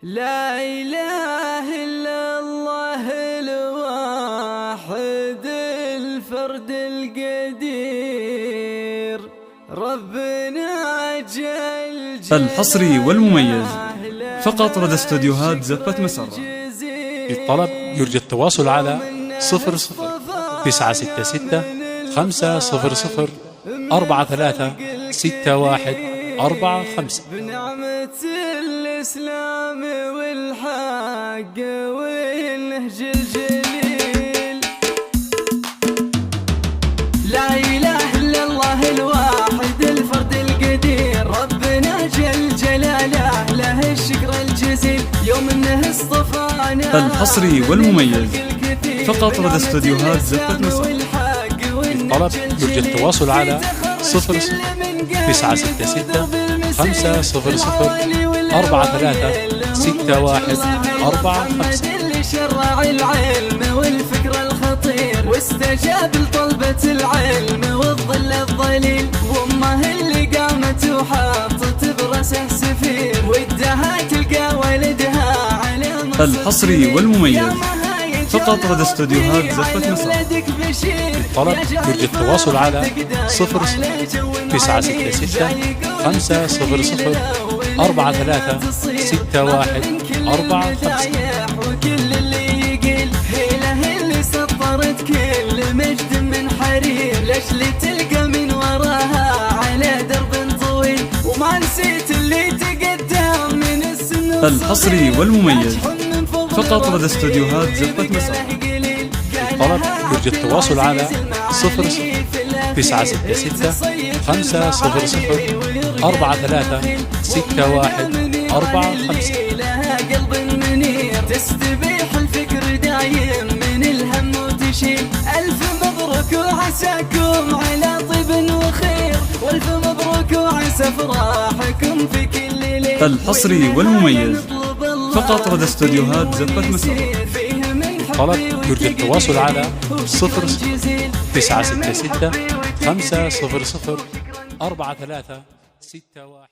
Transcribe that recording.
لا إله إلا الله الواحد الفرد القدير ربنا جل الحصري والمميز فقط لدى استوديوهات زفة مسرة. للطلب يرجى التواصل على 00-966 500 436145 بنعمة الإسلام والحق والنهج الجليل. لا إله إلا الله الواحد الفرد القدير ربنا جل جلاله له الشكر الجزيل يوم انه اصطفانا. الحصري والمميز فقط لدى استوديوهات زفة مسرة. للطلب يرجى التواصل على 00-966 500 436145 اللي شرع العلم والفكر الخطير واستجاب لطلبة العلم والظل الظليل وامه اللي قامت وحاطت براسه سفير ودها تلقى ولدها على الحصري والمميز فقط لدى استوديوهات زفة مسرة. للطلب يرجى التواصل على 00-966 500 436145 وكل اللي يقيل هيله اللي سطرت كل مجد من حرير ليش اللي تلقى من وراها على درب طويل وما نسيت اللي تقدم من السن. الحصري والمميز فقط لدى استوديوهات زفة مسرة. للطلب يرجى التواصل على 00-966 500 436145 لها قلب منير تستبيح الفكر دايم من الهم وتشيل. ألف مبروك وعساكم على طيب وخير والف مبروك وعسى افراحكم في كل ليل. الحصري والمميز فقط لدى استوديوهات زفة مسرة. طلب يرجى التواصل على 00-966 500 4361